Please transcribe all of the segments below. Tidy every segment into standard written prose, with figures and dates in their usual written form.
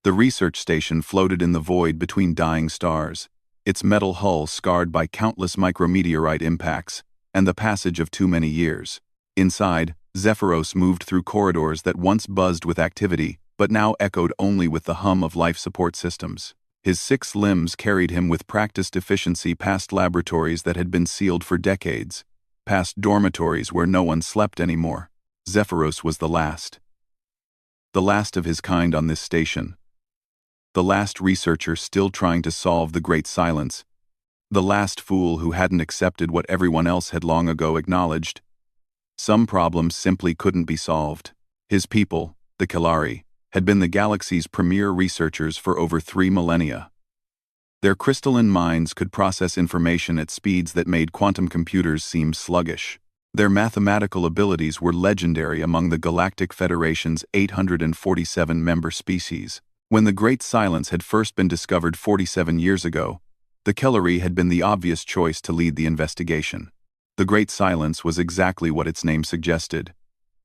The research station floated in the void between dying stars, its metal hull scarred by countless micrometeorite impacts and the passage of too many years. Inside, Zephyros moved through corridors that once buzzed with activity, but now echoed only with the hum of life support systems. His 6 limbs carried him with practiced efficiency past laboratories that had been sealed for decades, past dormitories where no one slept anymore. Zephyros was the last. The last of his kind on this station. The last researcher still trying to solve the Great Silence. The last fool who hadn't accepted what everyone else had long ago acknowledged. Some problems simply couldn't be solved. His people, the Kelari, had been the galaxy's premier researchers for over 3 millennia. Their crystalline minds could process information at speeds that made quantum computers seem sluggish. Their mathematical abilities were legendary among the Galactic Federation's 847 member species. When the Great Silence had first been discovered 47 years ago, the Kelari had been the obvious choice to lead the investigation. The Great Silence was exactly what its name suggested,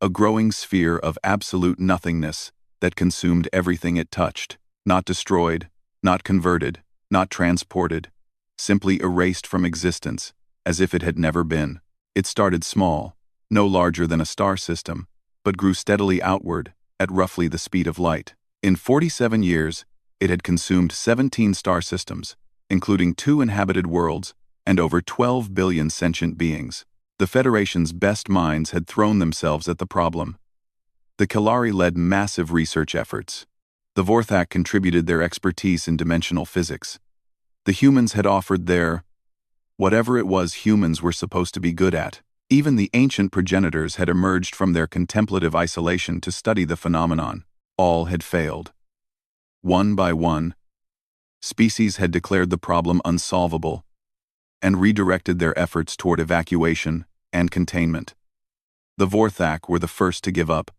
a growing sphere of absolute nothingness that consumed everything it touched, not destroyed, not converted, not transported, simply erased from existence, as if it had never been. It started small, no larger than a star system, but grew steadily outward, at roughly the speed of light. In 47 years, it had consumed 17 star systems, including 2 inhabited worlds and over 12 billion sentient beings. The Federation's best minds had thrown themselves at the problem. The Kelari led massive research efforts. The Vorthak contributed their expertise in dimensional physics. The humans had offered their whatever it was humans were supposed to be good at. Even the ancient progenitors had emerged from their contemplative isolation to study the phenomenon. All had failed. One by one, species had declared the problem unsolvable and redirected their efforts toward evacuation and containment. The Vorthak were the first to give up,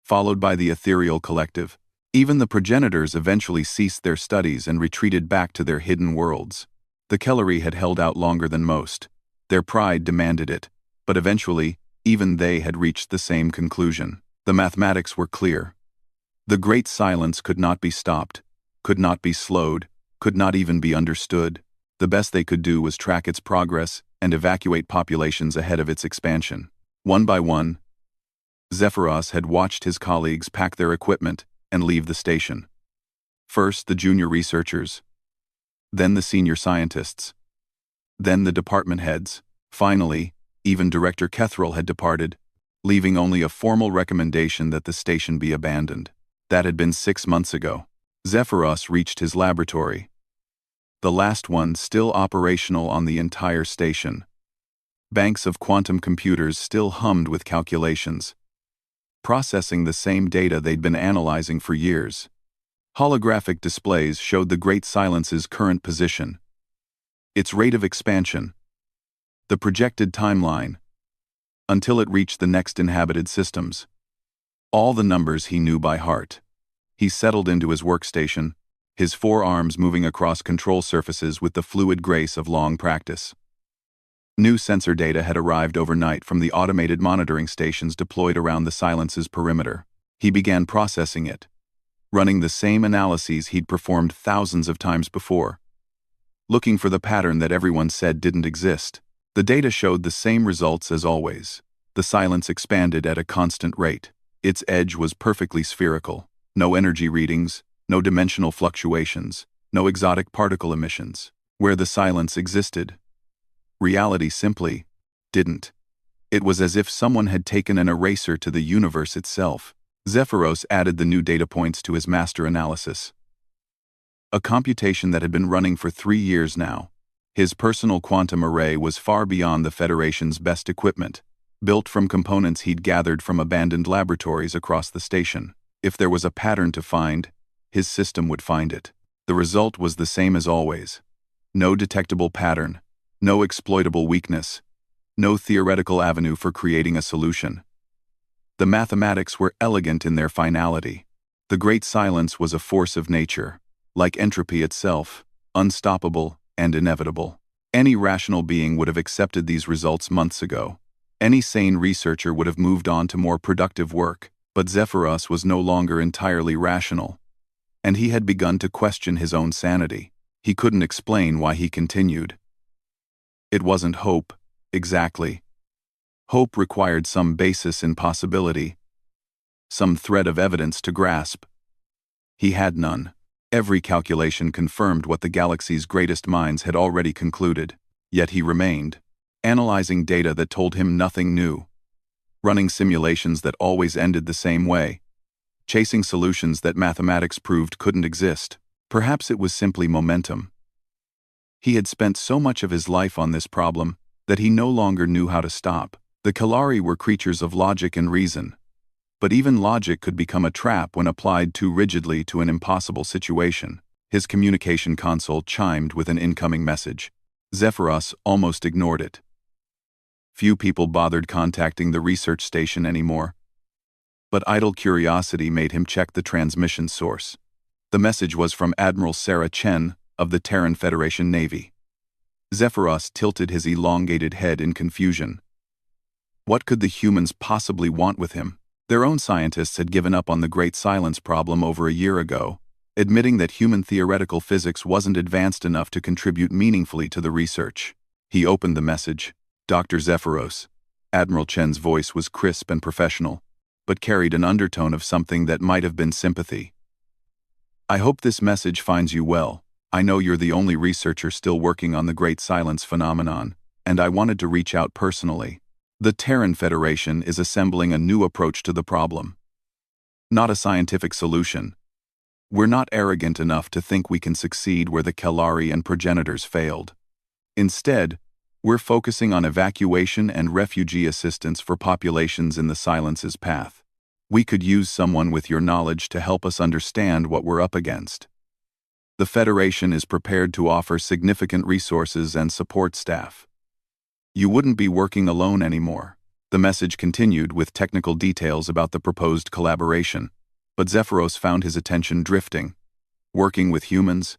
followed by the ethereal collective. Even the progenitors eventually ceased their studies and retreated back to their hidden worlds. The Kelari had held out longer than most. Their pride demanded it, but eventually, even they had reached the same conclusion. The mathematics were clear. The Great Silence could not be stopped, could not be slowed, could not even be understood. The best they could do was track its progress and evacuate populations ahead of its expansion. One by one, Zephyros had watched his colleagues pack their equipment and leave the station. First the junior researchers, then the senior scientists, then the department heads. Finally, even Director Kethril had departed, leaving only a formal recommendation that the station be abandoned. That had been 6 months ago. Zephyros reached his laboratory, the last one still operational on the entire station. Banks of quantum computers still hummed with calculations, processing the same data they'd been analyzing for years. Holographic displays showed the Great Silence's current position, its rate of expansion, the projected timeline, until it reached the next inhabited systems. All the numbers he knew by heart. He settled into his workstation, his forearms moving across control surfaces with the fluid grace of long practice. New sensor data had arrived overnight from the automated monitoring stations deployed around the Silence's perimeter. He began processing it, running the same analyses he'd performed thousands of times before, looking for the pattern that everyone said didn't exist. The data showed the same results as always. The Silence expanded at a constant rate. Its edge was perfectly spherical. No energy readings, no dimensional fluctuations, no exotic particle emissions. Where the Silence existed, reality simply didn't. It was as if someone had taken an eraser to the universe itself. Zephyros added the new data points to his master analysis. A computation that had been running for 3 years now. His personal quantum array was far beyond the Federation's best equipment, built from components he'd gathered from abandoned laboratories across the station. If there was a pattern to find, his system would find it. The result was the same as always. No detectable pattern, no exploitable weakness, no theoretical avenue for creating a solution. The mathematics were elegant in their finality. The Great Silence was a force of nature, like entropy itself, unstoppable and inevitable. Any rational being would have accepted these results months ago. Any sane researcher would have moved on to more productive work, but Zephyros was no longer entirely rational. and he had begun to question his own sanity. He couldn't explain why he continued. It wasn't hope, exactly. Hope required some basis in possibility, some thread of evidence to grasp. He had none. Every calculation confirmed what the galaxy's greatest minds had already concluded, yet he remained, analyzing data that told him nothing new, running simulations that always ended the same way, chasing solutions that mathematics proved couldn't exist. Perhaps it was simply momentum. He had spent so much of his life on this problem that he no longer knew how to stop. The Kalari were creatures of logic and reason, but even logic could become a trap when applied too rigidly to an impossible situation. His communication console chimed with an incoming message. Zephyros almost ignored it. Few people bothered contacting the research station anymore, but idle curiosity made him check the transmission source. The message was from Admiral Sarah Chen of the Terran Federation Navy. Zephyros tilted his elongated head in confusion. What could the humans possibly want with him? Their own scientists had given up on the Great Silence problem over a year ago, admitting that human theoretical physics wasn't advanced enough to contribute meaningfully to the research. He opened the message. Dr. Zephyros. Admiral Chen's voice was crisp and professional, but carried an undertone of something that might have been sympathy. I hope this message finds you well. I know you're the only researcher still working on the Great Silence phenomenon, and I wanted to reach out personally. The Terran Federation is assembling a new approach to the problem. Not a scientific solution. We're not arrogant enough to think we can succeed where the Kalari and progenitors failed. Instead, we're focusing on evacuation and refugee assistance for populations in the Silence's path. We could use someone with your knowledge to help us understand what we're up against. The Federation is prepared to offer significant resources and support staff. You wouldn't be working alone anymore. The message continued with technical details about the proposed collaboration, but Zephyros found his attention drifting. Working with humans?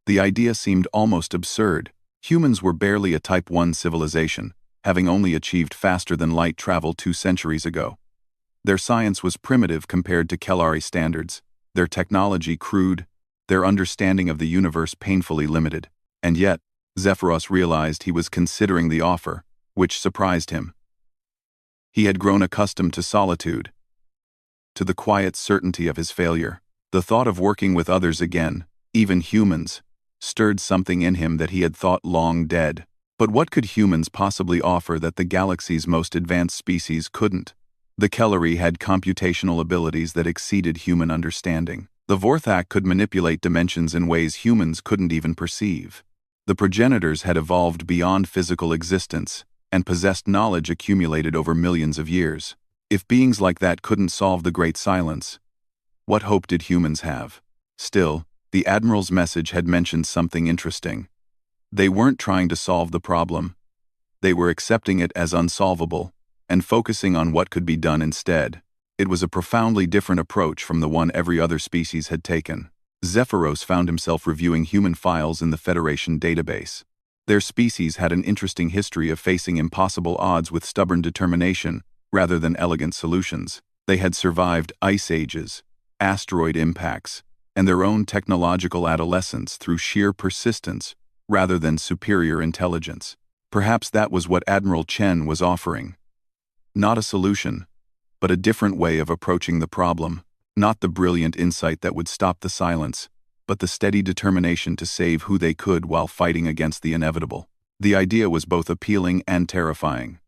The idea seemed almost absurd. Humans were barely a Type 1 civilization, having only achieved faster-than-light travel 2 centuries ago. Their science was primitive compared to Kalari standards, their technology crude, their understanding of the universe painfully limited. And yet, Zephyros realized he was considering the offer, which surprised him. He had grown accustomed to solitude, to the quiet certainty of his failure. The thought of working with others again, even humans, stirred something in him that he had thought long dead. But what could humans possibly offer that the galaxy's most advanced species couldn't? The Kalari had computational abilities that exceeded human understanding. The Vorthak could manipulate dimensions in ways humans couldn't even perceive. The progenitors had evolved beyond physical existence and possessed knowledge accumulated over millions of years. If beings like that couldn't solve the Great Silence, what hope did humans have? Still, the Admiral's message had mentioned something interesting. They weren't trying to solve the problem. They were accepting it as unsolvable and focusing on what could be done instead. It was a profoundly different approach from the one every other species had taken. Zephyros found himself reviewing human files in the Federation database. Their species had an interesting history of facing impossible odds with stubborn determination rather than elegant solutions. They had survived ice ages, asteroid impacts, and their own technological adolescence through sheer persistence rather than superior intelligence. Perhaps that was what Admiral Chen was offering. Not a solution, but a different way of approaching the problem. Not the brilliant insight that would stop the silence, but the steady determination to save who they could while fighting against the inevitable. The idea was both appealing and terrifying.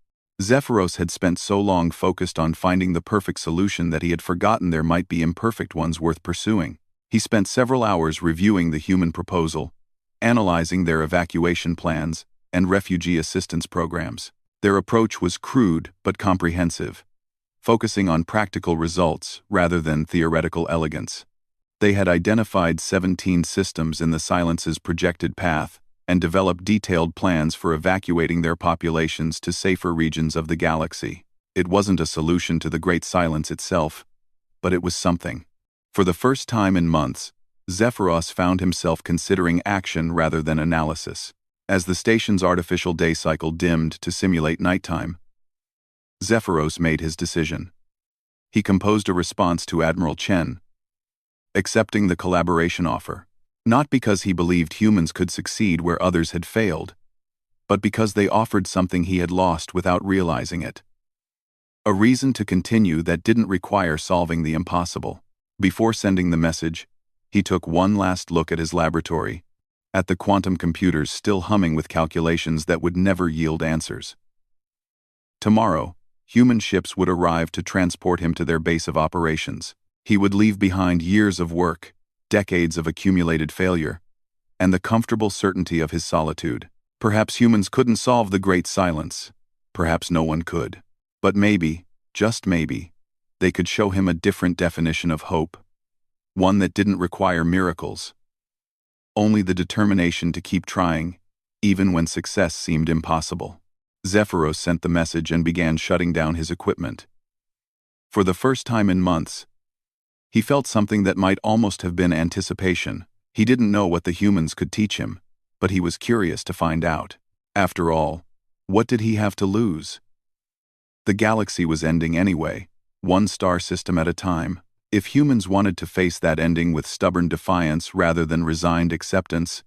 Zephyros had spent so long focused on finding the perfect solution that he had forgotten there might be imperfect ones worth pursuing. He spent several hours reviewing the human proposal, analyzing their evacuation plans and refugee assistance programs. Their approach was crude but comprehensive, focusing on practical results rather than theoretical elegance. They had identified 17 systems in the Silence's projected path and developed detailed plans for evacuating their populations to safer regions of the galaxy. It wasn't a solution to the Great Silence itself, but it was something. For the first time in months, Zephyros found himself considering action rather than analysis. As the station's artificial day cycle dimmed to simulate nighttime, Zephyros made his decision. He composed a response to Admiral Chen, accepting the collaboration offer, not because he believed humans could succeed where others had failed, but because they offered something he had lost without realizing it. A reason to continue that didn't require solving the impossible. Before sending the message, he took one last look at his laboratory, at the quantum computers still humming with calculations that would never yield answers. Tomorrow, human ships would arrive to transport him to their base of operations. He would leave behind years of work, decades of accumulated failure, and the comfortable certainty of his solitude. Perhaps humans couldn't solve the Great Silence. Perhaps no one could. But maybe, just maybe, they could show him a different definition of hope. One that didn't require miracles. Only the determination to keep trying, even when success seemed impossible. Zephyros sent the message and began shutting down his equipment. For the first time in months, he felt something that might almost have been anticipation. He didn't know what the humans could teach him, but he was curious to find out. After all, what did he have to lose? The galaxy was ending anyway, one star system at a time. If humans wanted to face that ending with stubborn defiance rather than resigned acceptance,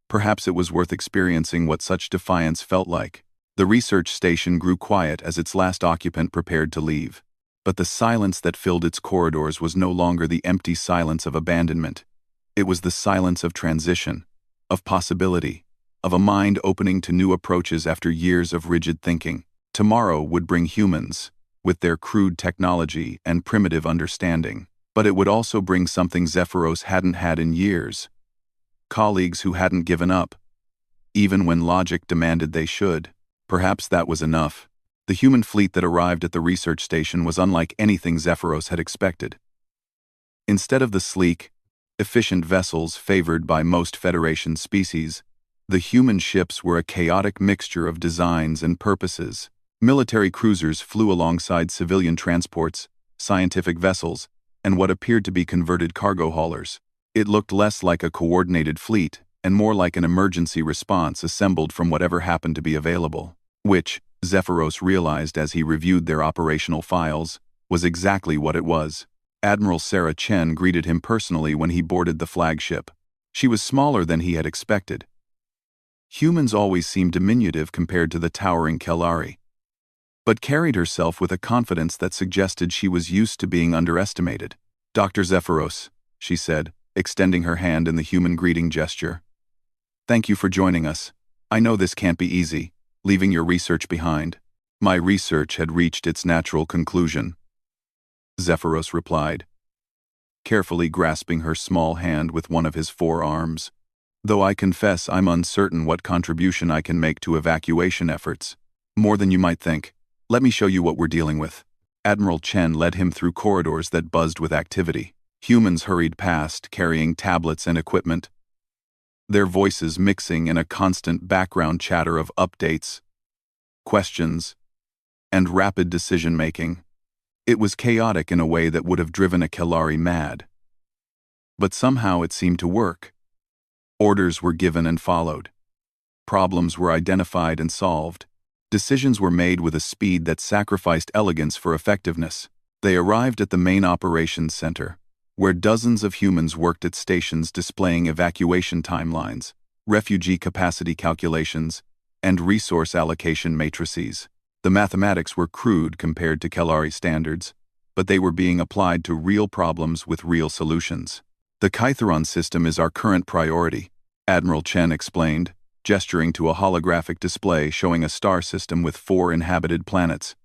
perhaps it was worth experiencing what such defiance felt like. The research station grew quiet as its last occupant prepared to leave. But the silence that filled its corridors was no longer the empty silence of abandonment. It was the silence of transition, of possibility, of a mind opening to new approaches after years of rigid thinking. Tomorrow would bring humans, with their crude technology and primitive understanding. But it would also bring something Zephyros hadn't had in years. Colleagues who hadn't given up, even when logic demanded they should. Perhaps that was enough. The human fleet that arrived at the research station was unlike anything Zephyros had expected. Instead of the sleek, efficient vessels favored by most Federation species, the human ships were a chaotic mixture of designs and purposes. Military cruisers flew alongside civilian transports, scientific vessels, and what appeared to be converted cargo haulers. It looked less like a coordinated fleet and more like an emergency response assembled from whatever happened to be available, which, Zephyros realized as he reviewed their operational files, was exactly what it was. Admiral Sarah Chen greeted him personally when he boarded the flagship. She was smaller than he had expected. Humans always seemed diminutive compared to the towering Kelari, but carried herself with a confidence that suggested she was used to being underestimated. "Dr. Zephyros," she said, extending her hand in the human greeting gesture. "Thank you for joining us. I know this can't be easy, leaving your research behind." "My research had reached its natural conclusion," Zephyros replied, carefully grasping her small hand with one of his forearms. "Though I confess I'm uncertain what contribution I can make to evacuation efforts. More than you might think. Let me show you what we're dealing with." Admiral Chen led him through corridors that buzzed with activity. Humans hurried past, carrying tablets and equipment, their voices mixing in a constant background chatter of updates, questions, and rapid decision-making. It was chaotic in a way that would have driven a Kelari mad. But somehow it seemed to work. Orders were given and followed. Problems were identified and solved. Decisions were made with a speed that sacrificed elegance for effectiveness. They arrived at the main operations center, where dozens of humans worked at stations displaying evacuation timelines, refugee capacity calculations, and resource allocation matrices. The mathematics were crude compared to Kelari standards, but they were being applied to real problems with real solutions. "The Kytheron system is our current priority," Admiral Chen explained, gesturing to a holographic display showing a star system with 4 inhabited planets.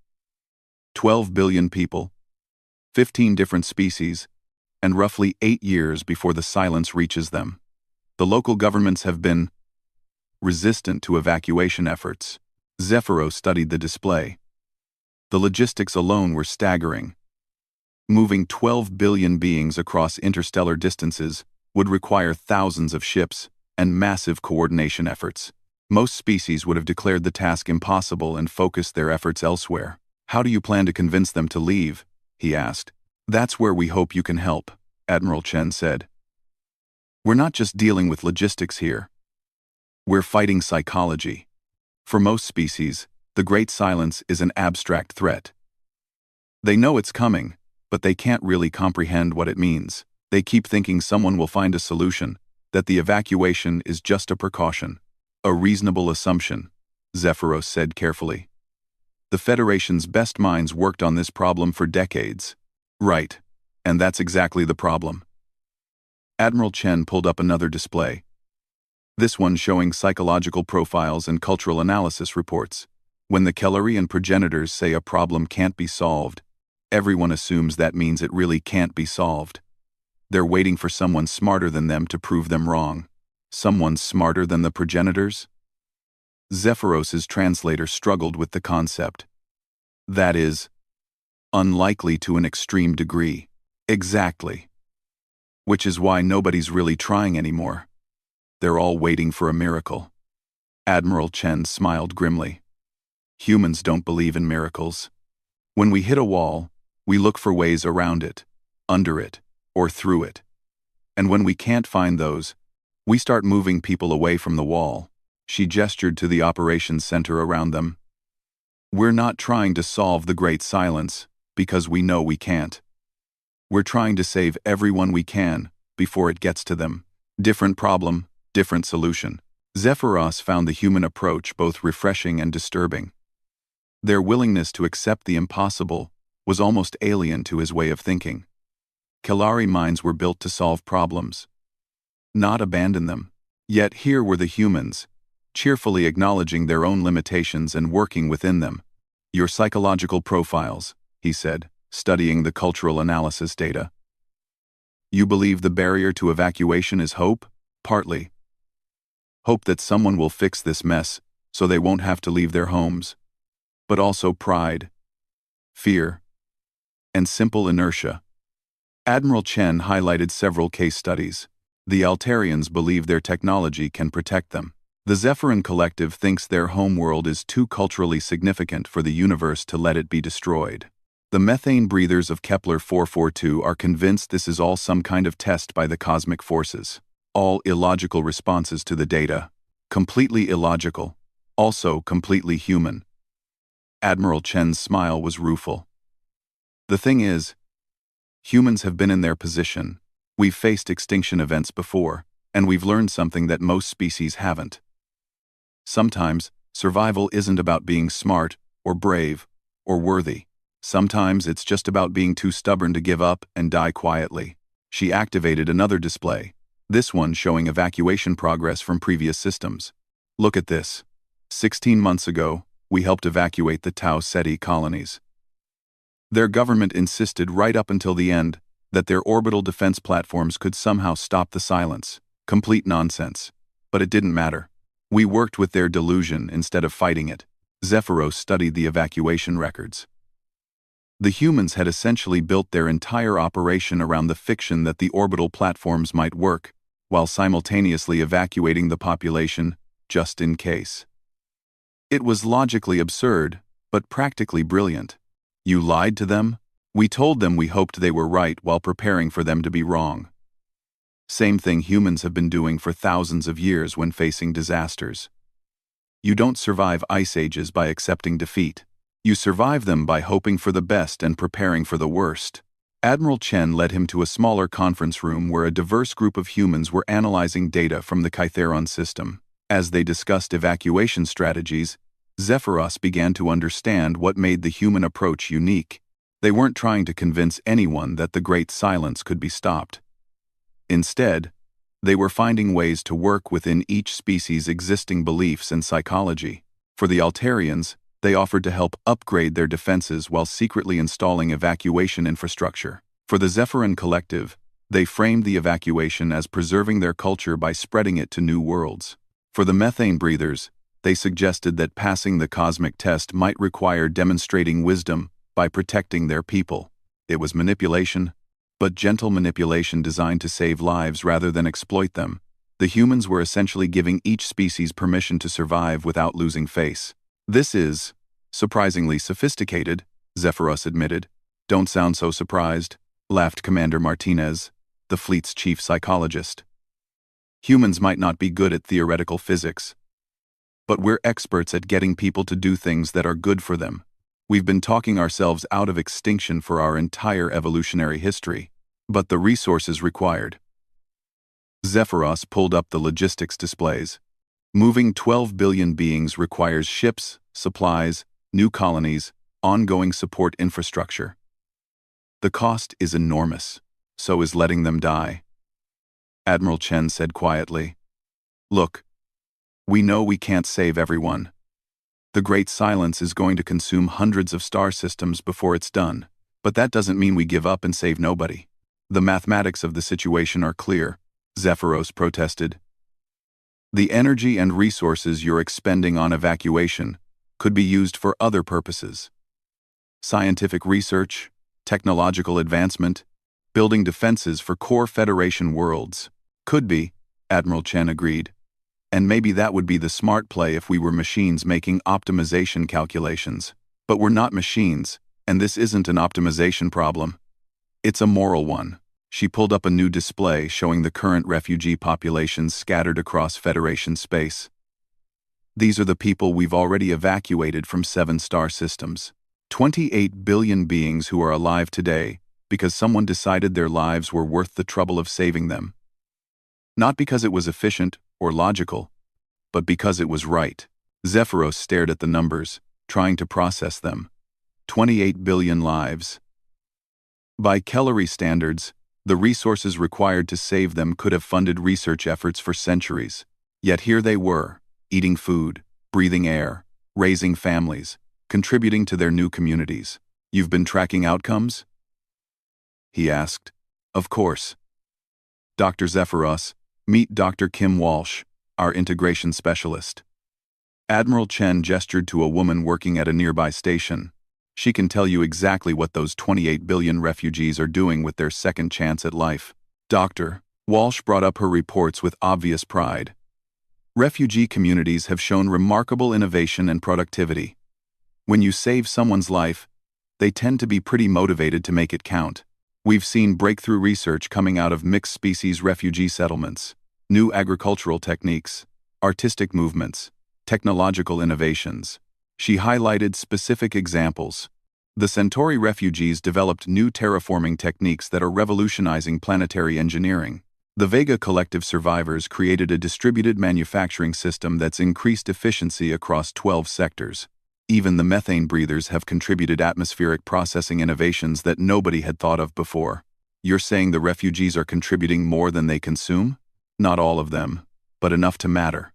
12 billion people, 15 different species, and roughly 8 years before the silence reaches them. The local governments have been resistant to evacuation efforts. Zephyros studied the display. The logistics alone were staggering. Moving 12 billion beings across interstellar distances would require thousands of ships and massive coordination efforts. Most species would have declared the task impossible and focused their efforts elsewhere. "How do you plan to convince them to leave?" he asked. "That's where we hope you can help," Admiral Chen said. "We're not just dealing with logistics here. We're fighting psychology. For most species, the Great Silence is an abstract threat. They know it's coming, but they can't really comprehend what it means. They keep thinking someone will find a solution, that the evacuation is just a precaution. A reasonable assumption, Zephyros said carefully. The Federation's best minds worked on this problem for decades. Right, and that's exactly the problem. Admiral Chen pulled up another display. This one showing psychological profiles and cultural analysis reports. When the Kellerian progenitors say a problem can't be solved, everyone assumes that means it really can't be solved. They're waiting for someone smarter than them to prove them wrong. Someone smarter than the progenitors? Zephyros's translator struggled with the concept. That is, unlikely to an extreme degree. Exactly. Which is why nobody's really trying anymore. They're all waiting for a miracle. Admiral Chen smiled grimly. Humans don't believe in miracles. When we hit a wall, we look for ways around it, under it, or through it. And when we can't find those, we start moving people away from the wall. She gestured to the operations center around them. We're not trying to solve the Great Silence, because we know we can't. We're trying to save everyone we can, before it gets to them. Different problem, different solution. Zephyros found the human approach both refreshing and disturbing. Their willingness to accept the impossible was almost alien to his way of thinking. Kellari minds were built to solve problems, not abandon them. Yet here were the humans, cheerfully acknowledging their own limitations and working within them. Your psychological profiles, he said, studying the cultural analysis data. You believe the barrier to evacuation is hope? Partly. Hope that someone will fix this mess, so they won't have to leave their homes. But also pride, fear, and simple inertia. Admiral Chen highlighted several case studies. The Altarians believe their technology can protect them. The Zephyrin Collective thinks their homeworld is too culturally significant for the universe to let it be destroyed. The methane breathers of Kepler 442 are convinced this is all some kind of test by the cosmic forces. All illogical responses to the data. Completely illogical. Also completely human. Admiral Chen's smile was rueful. The thing is, humans have been in their position. We've faced extinction events before, and we've learned something that most species haven't. Sometimes, survival isn't about being smart, or brave, or worthy. Sometimes it's just about being too stubborn to give up and die quietly. She activated another display, this one showing evacuation progress from previous systems. Look at this. 16 months ago, we helped evacuate the Tau Ceti colonies. Their government insisted right up until the end that their orbital defense platforms could somehow stop the silence. Complete nonsense. But it didn't matter. We worked with their delusion instead of fighting it. Zephyros studied the evacuation records. The humans had essentially built their entire operation around the fiction that the orbital platforms might work, while simultaneously evacuating the population, just in case. It was logically absurd, but practically brilliant. You lied to them? We told them we hoped they were right while preparing for them to be wrong. Same thing humans have been doing for thousands of years when facing disasters. You don't survive ice ages by accepting defeat. You survive them by hoping for the best and preparing for the worst. Admiral Chen led him to a smaller conference room where a diverse group of humans were analyzing data from the Kytheron system. As they discussed evacuation strategies, Zephyros began to understand what made the human approach unique. They weren't trying to convince anyone that the Great Silence could be stopped. Instead, they were finding ways to work within each species' existing beliefs and psychology. For the Altarians, they offered to help upgrade their defenses while secretly installing evacuation infrastructure. For the Zephyrin Collective, they framed the evacuation as preserving their culture by spreading it to new worlds. For the methane breathers, they suggested that passing the cosmic test might require demonstrating wisdom by protecting their people. It was manipulation, but gentle manipulation designed to save lives rather than exploit them. The humans were essentially giving each species permission to survive without losing face. This is surprisingly sophisticated, Zephyros admitted. Don't sound so surprised, laughed Commander Martinez, the fleet's chief psychologist. Humans might not be good at theoretical physics, but we're experts at getting people to do things that are good for them. We've been talking ourselves out of extinction for our entire evolutionary history. But the resources required. Zephyros pulled up the logistics displays. Moving 12 billion beings requires ships, supplies, new colonies, ongoing support infrastructure. The cost is enormous. So is letting them die. Admiral Chen said quietly. Look, we know we can't save everyone. The Great Silence is going to consume hundreds of star systems before it's done, but that doesn't mean we give up and save nobody. The mathematics of the situation are clear, Zephyros protested. The energy and resources you're expending on evacuation could be used for other purposes. Scientific research, technological advancement, building defenses for core Federation worlds. Could be, Admiral Chen agreed. And maybe that would be the smart play if we were machines making optimization calculations. But we're not machines, and this isn't an optimization problem. It's a moral one. She pulled up a new display showing the current refugee populations scattered across Federation space. These are the people we've already evacuated from 7 star systems. 28 billion beings who are alive today because someone decided their lives were worth the trouble of saving them. Not because it was efficient or logical, but because it was right. Zephyros stared at the numbers, trying to process them. 28 billion lives. By Kellery standards, the resources required to save them could have funded research efforts for centuries. Yet here they were, eating food, breathing air, raising families, contributing to their new communities. You've been tracking outcomes? He asked. Of course. Dr. Zephyros, meet Dr. Kim Walsh, our integration specialist. Admiral Chen gestured to a woman working at a nearby station. She can tell you exactly what those 28 billion refugees are doing with their second chance at life. Dr. Walsh brought up her reports with obvious pride. Refugee communities have shown remarkable innovation and productivity. When you save someone's life, they tend to be pretty motivated to make it count. We've seen breakthrough research coming out of mixed-species refugee settlements, new agricultural techniques, artistic movements, technological innovations. She highlighted specific examples. The Centauri refugees developed new terraforming techniques that are revolutionizing planetary engineering. The Vega Collective survivors created a distributed manufacturing system that's increased efficiency across 12 sectors. Even the methane breathers have contributed atmospheric processing innovations that nobody had thought of before. You're saying the refugees are contributing more than they consume? Not all of them, but enough to matter.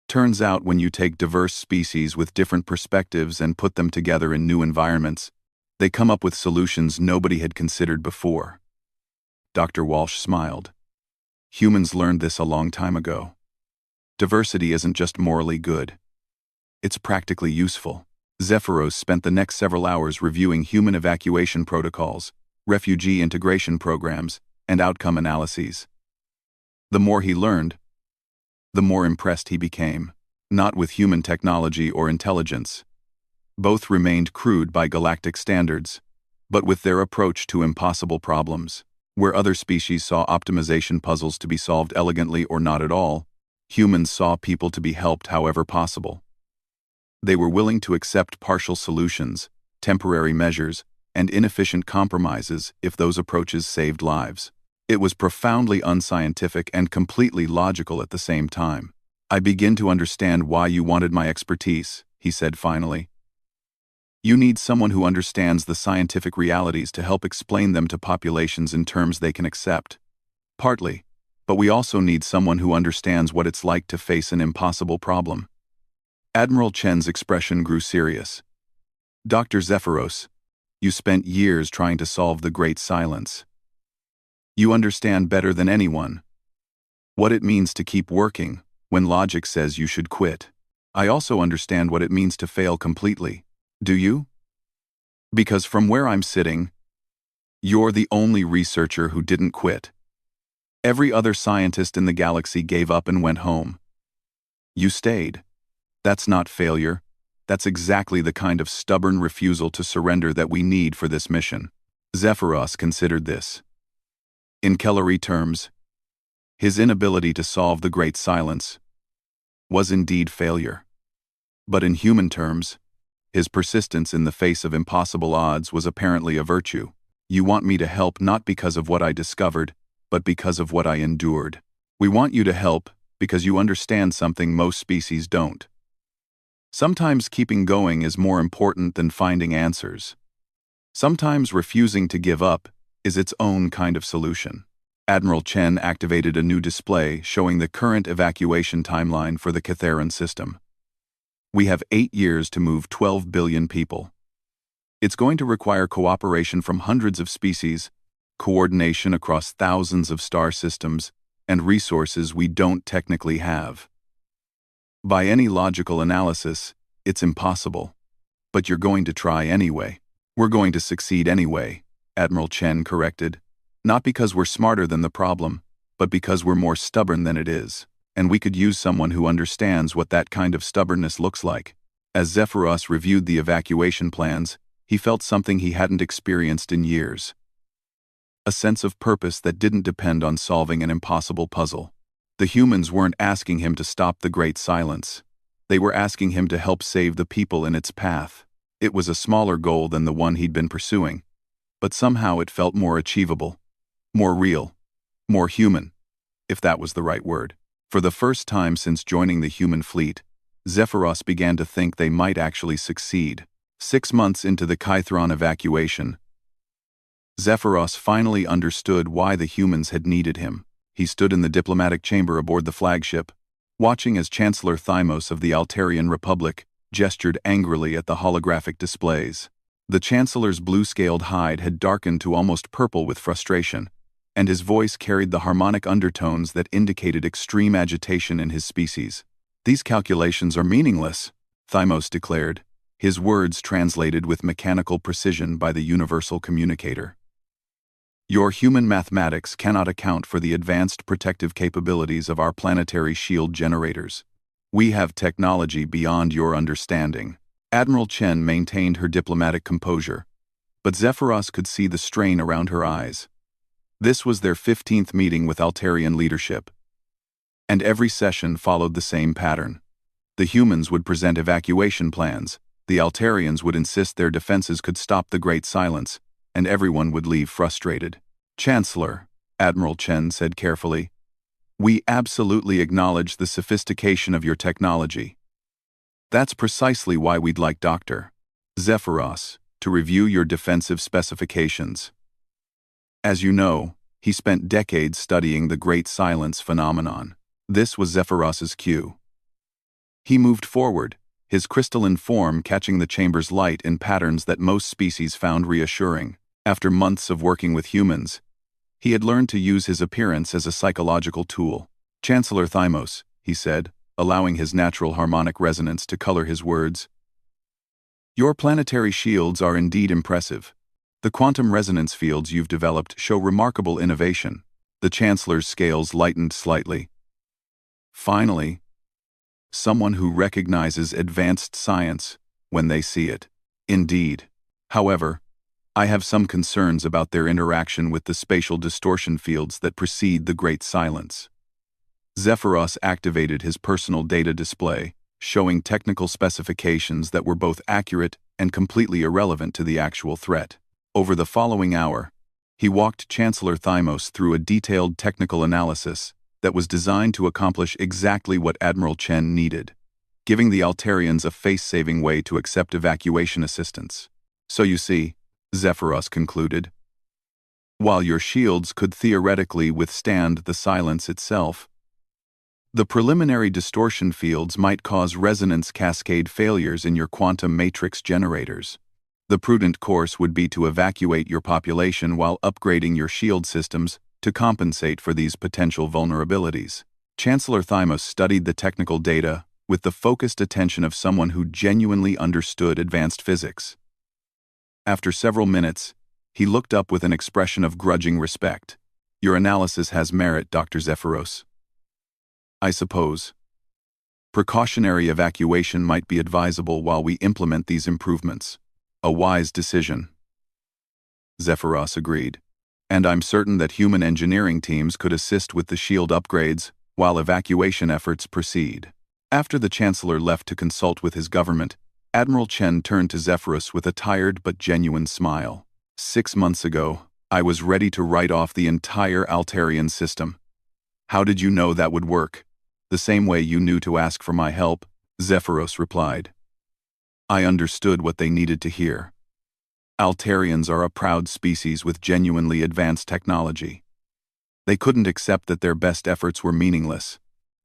Turns out when you take diverse species with different perspectives and put them together in new environments, they come up with solutions nobody had considered before. Dr. Walsh smiled. Humans learned this a long time ago. Diversity isn't just morally good. It's practically useful. Zephyros spent the next several hours reviewing human evacuation protocols, refugee integration programs, and outcome analyses. The more he learned, the more impressed he became, not with human technology or intelligence. Both remained crude by galactic standards, but with their approach to impossible problems. Where other species saw optimization puzzles to be solved elegantly or not at all, humans saw people to be helped however possible. They were willing to accept partial solutions, temporary measures, and inefficient compromises if those approaches saved lives. It was profoundly unscientific and completely logical at the same time. I begin to understand why you wanted my expertise, he said finally. You need someone who understands the scientific realities to help explain them to populations in terms they can accept. Partly, but we also need someone who understands what it's like to face an impossible problem. Admiral Chen's expression grew serious. Dr. Zephyros, you spent years trying to solve the Great Silence. You understand better than anyone what it means to keep working when logic says you should quit. I also understand what it means to fail completely. Do you? Because from where I'm sitting, you're the only researcher who didn't quit. Every other scientist in the galaxy gave up and went home. You stayed. That's not failure. That's exactly the kind of stubborn refusal to surrender that we need for this mission. Zephyros considered this. In Kellery terms, his inability to solve the Great Silence was indeed failure. But in human terms, his persistence in the face of impossible odds was apparently a virtue. You want me to help not because of what I discovered, but because of what I endured. We want you to help because you understand something most species don't. Sometimes keeping going is more important than finding answers. Sometimes refusing to give up is its own kind of solution. Admiral Chen activated a new display showing the current evacuation timeline for the Catharan system. We have 8 years to move 12 billion people. It's going to require cooperation from hundreds of species, coordination across thousands of star systems, and resources we don't technically have. By any logical analysis, it's impossible. But you're going to try anyway. We're going to succeed anyway, Admiral Chen corrected. Not because we're smarter than the problem, but because we're more stubborn than it is. And we could use someone who understands what that kind of stubbornness looks like. As Zephyros reviewed the evacuation plans, he felt something he hadn't experienced in years. A sense of purpose that didn't depend on solving an impossible puzzle. The humans weren't asking him to stop the Great Silence. They were asking him to help save the people in its path. It was a smaller goal than the one he'd been pursuing, but somehow it felt more achievable, more real, more human, if that was the right word. For the first time since joining the human fleet, Zephyros began to think they might actually succeed. 6 months into the Kythron evacuation, Zephyros finally understood why the humans had needed him. He stood in the diplomatic chamber aboard the flagship, watching as Chancellor Thymos of the Altarian Republic gestured angrily at the holographic displays. The Chancellor's blue-scaled hide had darkened to almost purple with frustration, and his voice carried the harmonic undertones that indicated extreme agitation in his species. "These calculations are meaningless," Thymos declared, his words translated with mechanical precision by the universal communicator. "Your human mathematics cannot account for the advanced protective capabilities of our planetary shield generators. We have technology beyond your understanding." Admiral Chen maintained her diplomatic composure, but Zephyros could see the strain around her eyes. This was their 15th meeting with Altarian leadership, and every session followed the same pattern. The humans would present evacuation plans, the Altarians would insist their defenses could stop the Great Silence, and everyone would leave frustrated. "Chancellor," Admiral Chen said carefully, "we absolutely acknowledge the sophistication of your technology. That's precisely why we'd like Dr. Zephyros to review your defensive specifications. As you know, he spent decades studying the Great Silence phenomenon." This was Zephyros's cue. He moved forward, his crystalline form catching the chamber's light in patterns that most species found reassuring. After months of working with humans, he had learned to use his appearance as a psychological tool. "Chancellor Thymos," he said, allowing his natural harmonic resonance to color his words, "your planetary shields are indeed impressive. The quantum resonance fields you've developed show remarkable innovation." The Chancellor's scales lightened slightly. "Finally, someone who recognizes advanced science when they see it." "Indeed. However, I have some concerns about their interaction with the spatial distortion fields that precede the Great Silence." Zephyros activated his personal data display, showing technical specifications that were both accurate and completely irrelevant to the actual threat. Over the following hour, he walked Chancellor Thymos through a detailed technical analysis that was designed to accomplish exactly what Admiral Chen needed, giving the Altarians a face-saving way to accept evacuation assistance. "So you see," Zephyros concluded, "while your shields could theoretically withstand the silence itself, the preliminary distortion fields might cause resonance cascade failures in your quantum matrix generators. The prudent course would be to evacuate your population while upgrading your shield systems to compensate for these potential vulnerabilities." Chancellor Thymos studied the technical data with the focused attention of someone who genuinely understood advanced physics. After several minutes, he looked up with an expression of grudging respect. "Your analysis has merit, Dr. Zephyros. I suppose precautionary evacuation might be advisable while we implement these improvements." "A wise decision," Zephyros agreed. "And I'm certain that human engineering teams could assist with the shield upgrades while evacuation efforts proceed." After the Chancellor left to consult with his government, Admiral Chen turned to Zephyros with a tired but genuine smile. 6 months ago, I was ready to write off the entire Altarian system. How did you know that would work? The same way you knew to ask for my help, Zephyros replied. I understood what they needed to hear. Altarians are a proud species with genuinely advanced technology. They couldn't accept that their best efforts were meaningless,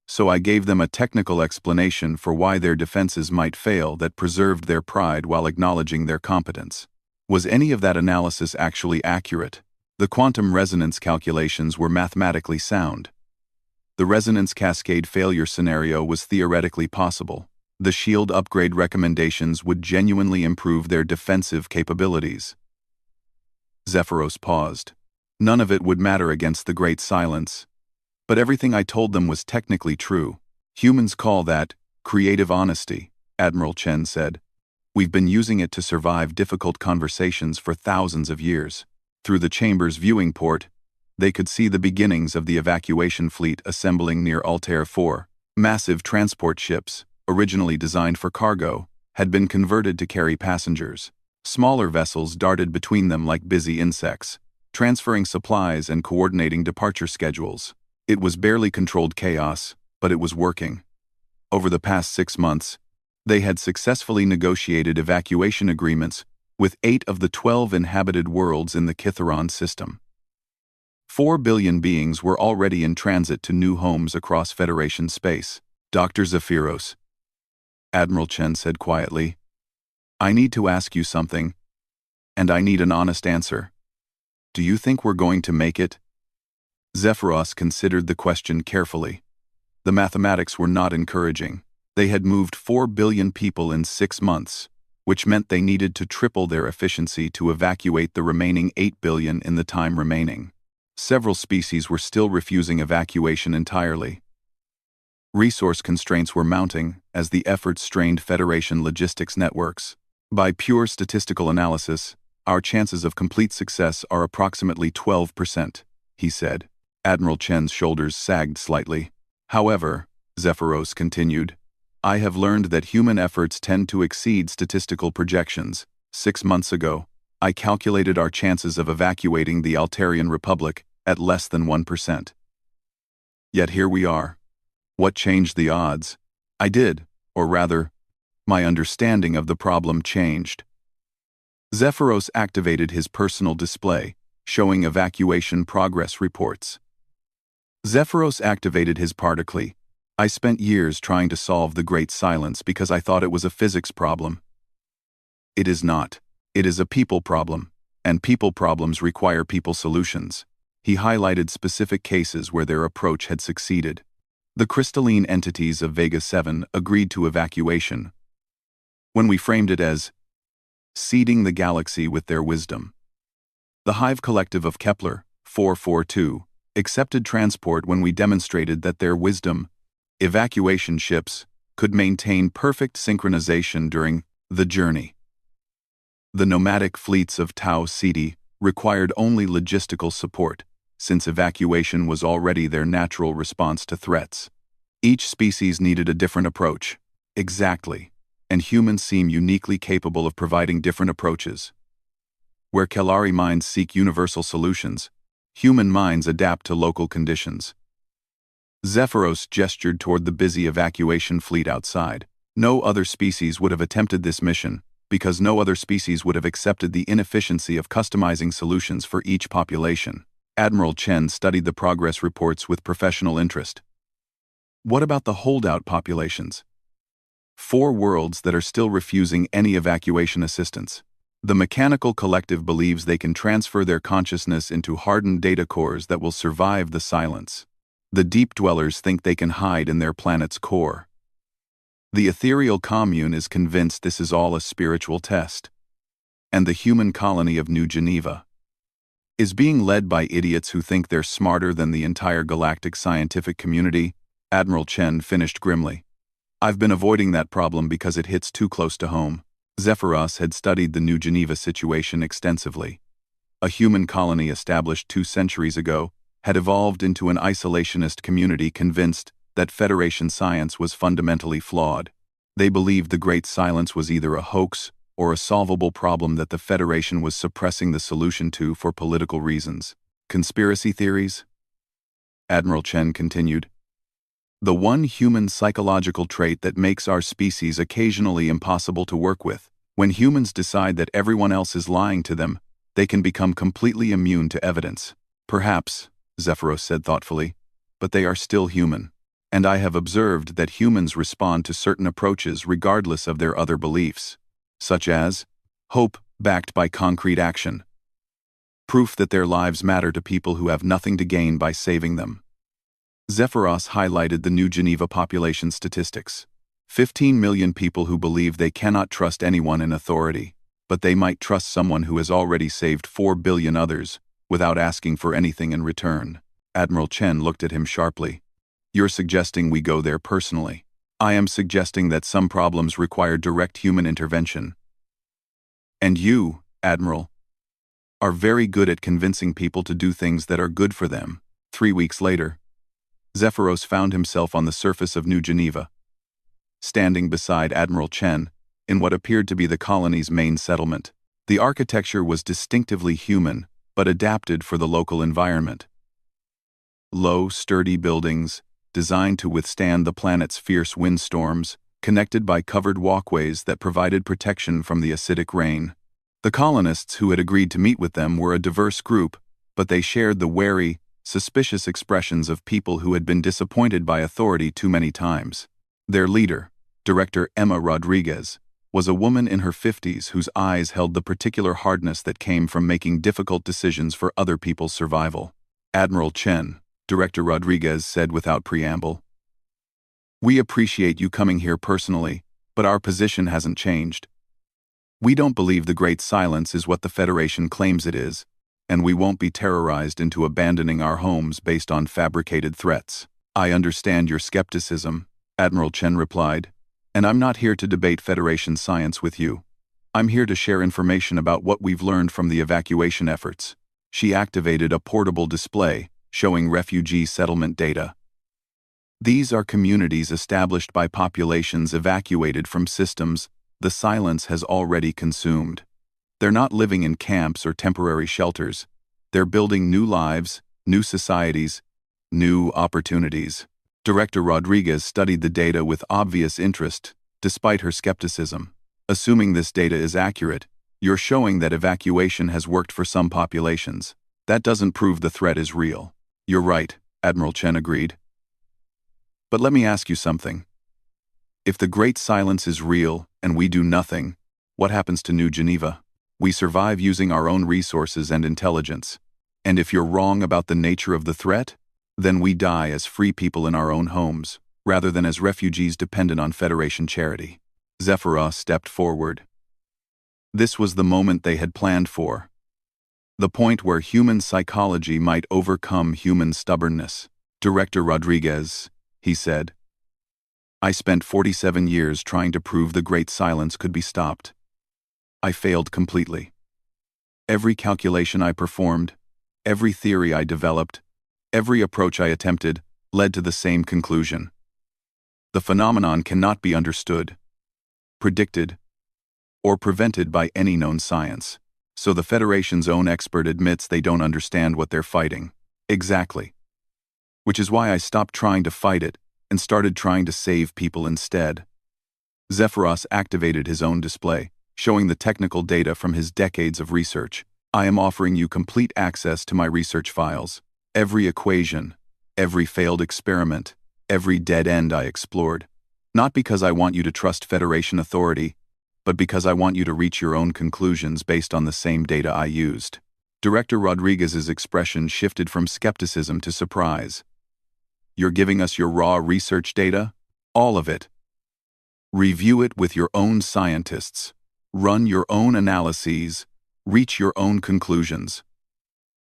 so I gave them a technical explanation for why their defenses might fail that preserved their pride while acknowledging their competence. Was any of that analysis actually accurate? The quantum resonance calculations were mathematically sound. The resonance cascade failure scenario was theoretically possible. The shield upgrade recommendations would genuinely improve their defensive capabilities. Zephyros paused. None of it would matter against the Great Silence. But everything I told them was technically true. Humans call that creative honesty, Admiral Chen said. We've been using it to survive difficult conversations for thousands of years. Through the chamber's viewing port, they could see the beginnings of the evacuation fleet assembling near Altair 4. Massive transport ships, originally designed for cargo, had been converted to carry passengers. Smaller vessels darted between them like busy insects, transferring supplies and coordinating departure schedules. It was barely controlled chaos, but it was working. Over the past 6 months, they had successfully negotiated evacuation agreements with 8 of the 12 inhabited worlds in the Kitharon system. 4 billion beings were already in transit to new homes across Federation space. Dr. Zephyros, Admiral Chen said quietly, I need to ask you something, and I need an honest answer. Do you think we're going to make it? Zephyros considered the question carefully. The mathematics were not encouraging. They had moved 4 billion people in 6 months, which meant they needed to triple their efficiency to evacuate the remaining 8 billion in the time remaining. Several species were still refusing evacuation entirely. Resource constraints were mounting as the effort strained Federation logistics networks. By pure statistical analysis, our chances of complete success are approximately 12%, he said. Admiral Chen's shoulders sagged slightly. However, Zephyros continued, I have learned that human efforts tend to exceed statistical projections. 6 months ago, I calculated our chances of evacuating the Altarian Republic at less than 1%. Yet here we are. What changed the odds? I did, or rather, my understanding of the problem changed. Zephyros activated his personal display, showing evacuation progress reports. Zephyros activated his particle. I spent years trying to solve the Great Silence because I thought it was a physics problem. It is not. It is a people problem, and people problems require people solutions. He highlighted specific cases where their approach had succeeded. The crystalline entities of Vega 7 agreed to evacuation, when we framed it as seeding the galaxy with their wisdom. The Hive Collective of Kepler, 442, accepted transport when we demonstrated that their wisdom, evacuation ships, could maintain perfect synchronization during the journey. The nomadic fleets of Tau Ceti required only logistical support, since evacuation was already their natural response to threats. Each species needed a different approach. Exactly. And humans seem uniquely capable of providing different approaches. Where Kelari minds seek universal solutions, human minds adapt to local conditions. Zephyros gestured toward the busy evacuation fleet outside. No other species would have attempted this mission, because no other species would have accepted the inefficiency of customizing solutions for each population. Admiral Chen studied the progress reports with professional interest. What about the holdout populations? 4 worlds that are still refusing any evacuation assistance. The mechanical collective believes they can transfer their consciousness into hardened data cores that will survive the silence. The deep dwellers think they can hide in their planet's core. The ethereal commune is convinced this is all a spiritual test. And the human colony of New Geneva is being led by idiots who think they're smarter than the entire galactic scientific community, Admiral Chen finished grimly. I've been avoiding that problem because it hits too close to home. Zephyros had studied the New Geneva situation extensively. A human colony established 2 centuries ago had evolved into an isolationist community convinced that Federation science was fundamentally flawed. They believed the Great Silence was either a hoax or a solvable problem that the Federation was suppressing the solution to for political reasons. Conspiracy theories? Admiral Chen continued. The one human psychological trait that makes our species occasionally impossible to work with. When humans decide that everyone else is lying to them, they can become completely immune to evidence. Perhaps, Zephyros said thoughtfully, but they are still human. And I have observed that humans respond to certain approaches regardless of their other beliefs, such as hope backed by concrete action, proof that their lives matter to people who have nothing to gain by saving them. Zephyros highlighted the New Geneva population statistics. 15 million people who believe they cannot trust anyone in authority, but they might trust someone who has already saved 4 billion others without asking for anything in return. Admiral Chen looked at him sharply. You're suggesting we go there personally. I am suggesting that some problems require direct human intervention. And you, Admiral, are very good at convincing people to do things that are good for them. 3 weeks later, Zephyros found himself on the surface of New Geneva, standing beside Admiral Chen in what appeared to be the colony's main settlement. The architecture was distinctively human, but adapted for the local environment. Low, sturdy buildings, designed to withstand the planet's fierce windstorms, connected by covered walkways that provided protection from the acidic rain. The colonists who had agreed to meet with them were a diverse group, but they shared the wary, suspicious expressions of people who had been disappointed by authority too many times. Their leader, Director Emma Rodriguez, was a woman in her 50s whose eyes held the particular hardness that came from making difficult decisions for other people's survival. Admiral Chen, Director Rodriguez said without preamble, "We appreciate you coming here personally, but our position hasn't changed. We don't believe the Great Silence is what the Federation claims it is, and we won't be terrorized into abandoning our homes based on fabricated threats." "I understand your skepticism," Admiral Chen replied, "and I'm not here to debate Federation science with you. I'm here to share information about what we've learned from the evacuation efforts." She activated a portable display showing refugee settlement data. These are communities established by populations evacuated from systems the Silence has already consumed. They're not living in camps or temporary shelters. They're building new lives, new societies, new opportunities. Director Rodriguez studied the data with obvious interest, despite her skepticism. "Assuming this data is accurate, you're showing that evacuation has worked for some populations. That doesn't prove the threat is real." "You're right," Admiral Chen agreed. "But let me ask you something. If the Great Silence is real and we do nothing, what happens to New Geneva? We survive using our own resources and intelligence. And if you're wrong about the nature of the threat, then we die as free people in our own homes, rather than as refugees dependent on Federation charity." Zephyros stepped forward. This was the moment they had planned for. The point where human psychology might overcome human stubbornness. "Director Rodriguez," he said, "I spent 47 years trying to prove the Great Silence could be stopped. I failed completely. Every calculation I performed, every theory I developed, every approach I attempted led to the same conclusion. The phenomenon cannot be understood, predicted, or prevented by any known science. So the Federation's own expert admits they don't understand what they're fighting." "Exactly. Which is why I stopped trying to fight it and started trying to save people instead." Zephyros activated his own display, showing the technical data from his decades of research. "I am offering you complete access to my research files. Every equation, every failed experiment, every dead end I explored. Not because I want you to trust Federation authority, but because I want you to reach your own conclusions based on the same data I used." Director Rodriguez's expression shifted from skepticism to surprise. "You're giving us your raw research data? All of it? Review it with your own scientists. Run your own analyses. Reach your own conclusions."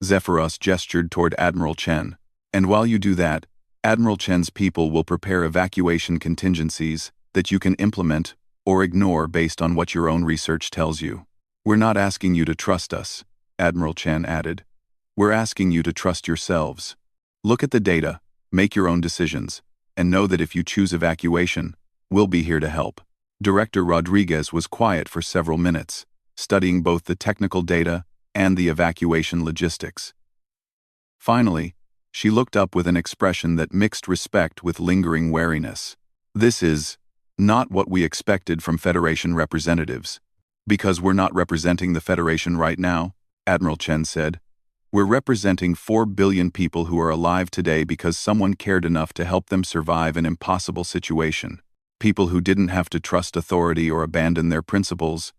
Zephyros gestured toward Admiral Chen. "And while you do that, Admiral Chen's people will prepare evacuation contingencies that you can implement or ignore based on what your own research tells you. We're not asking you to trust us," Admiral Chen added. "We're asking you to trust yourselves. Look at the data, make your own decisions, and know that if you choose evacuation, we'll be here to help." Director Rodriguez was quiet for several minutes, studying both the technical data and the evacuation logistics. Finally, she looked up with an expression that mixed respect with lingering wariness. "This is not what we expected from Federation representatives. Because we're not representing the Federation right now," Admiral Chen said. "We're representing 4 billion people who are alive today because someone cared enough to help them survive an impossible situation. People who didn't have to trust authority or abandon their principles.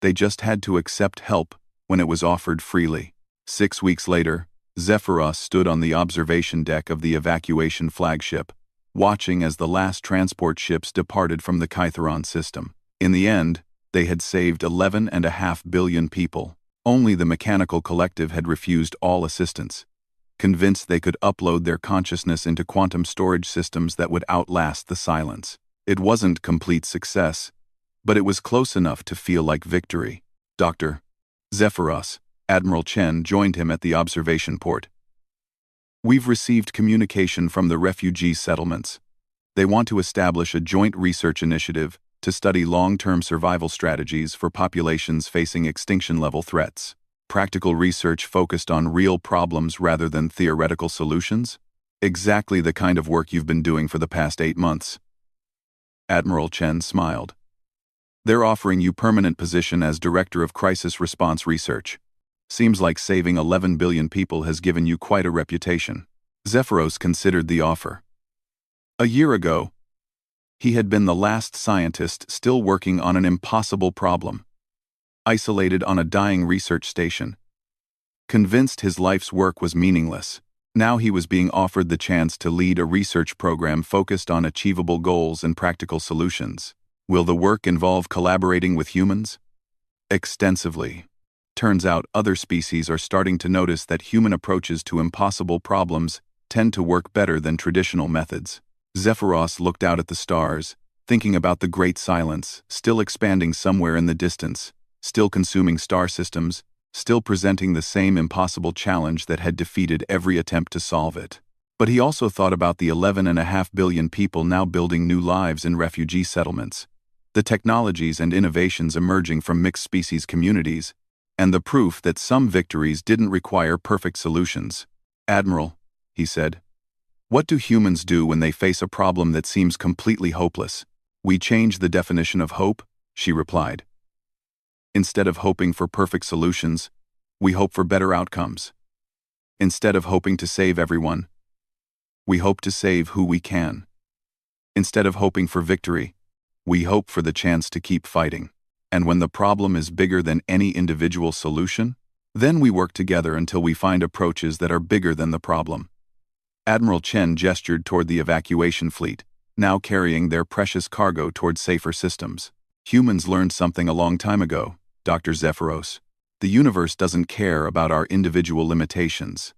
They just had to accept help when it was offered freely." 6 weeks later, Zephyros stood on the observation deck of the evacuation flagship, watching as the last transport ships departed from the Kytheron system. In the end, they had saved 11.5 billion people. Only the mechanical collective had refused all assistance, convinced they could upload their consciousness into quantum storage systems that would outlast the silence. It wasn't complete success, but it was close enough to feel like victory. Dr. Zephyros, Admiral Chen joined him at the observation port. "We've received communication from the refugee settlements. They want to establish a joint research initiative to study long-term survival strategies for populations facing extinction-level threats. Practical research focused on real problems rather than theoretical solutions? Exactly the kind of work you've been doing for the past 8 months." Admiral Chen smiled. "They're offering you permanent position as Director of Crisis Response Research. Seems like saving 11 billion people has given you quite a reputation." Zephyros considered the offer. A year ago, he had been the last scientist still working on an impossible problem, isolated on a dying research station. Convinced his life's work was meaningless, now he was being offered the chance to lead a research program focused on achievable goals and practical solutions. Will the work involve collaborating with humans? Extensively. Turns out other species are starting to notice that human approaches to impossible problems tend to work better than traditional methods. Zephyros looked out at the stars, thinking about the great silence, still expanding somewhere in the distance, still consuming star systems, still presenting the same impossible challenge that had defeated every attempt to solve it. But he also thought about the 11.5 billion people now building new lives in refugee settlements, the technologies and innovations emerging from mixed-species communities, and the proof that some victories didn't require perfect solutions. "Admiral," he said, "what do humans do when they face a problem that seems completely hopeless?" "We change the definition of hope," she replied. "Instead of hoping for perfect solutions, we hope for better outcomes. Instead of hoping to save everyone, we hope to save who we can. Instead of hoping for victory, we hope for the chance to keep fighting. And when the problem is bigger than any individual solution, then we work together until we find approaches that are bigger than the problem." Admiral Chen gestured toward the evacuation fleet, now carrying their precious cargo toward safer systems. "Humans learned something a long time ago, Dr. Zephyros. The universe doesn't care about our individual limitations.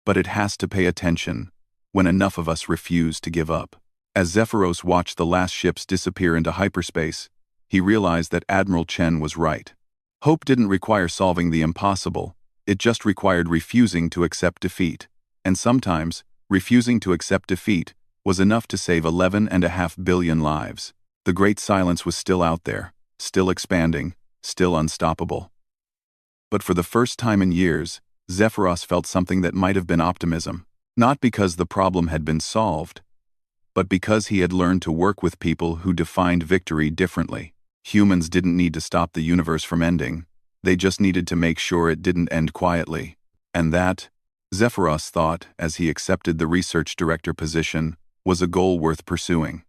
But it has to pay attention when enough of us refuse to give up." As Zephyros watched the last ships disappear into hyperspace, he realized that Admiral Chen was right. Hope didn't require solving the impossible, it just required refusing to accept defeat. And sometimes, refusing to accept defeat was enough to save 11.5 billion lives. The great silence was still out there, still expanding, still unstoppable. But for the first time in years, Zephyros felt something that might have been optimism. Not because the problem had been solved, but because he had learned to work with people who defined victory differently. Humans didn't need to stop the universe from ending, they just needed to make sure it didn't end quietly. And that, Zephyros thought as he accepted the research director position, was a goal worth pursuing.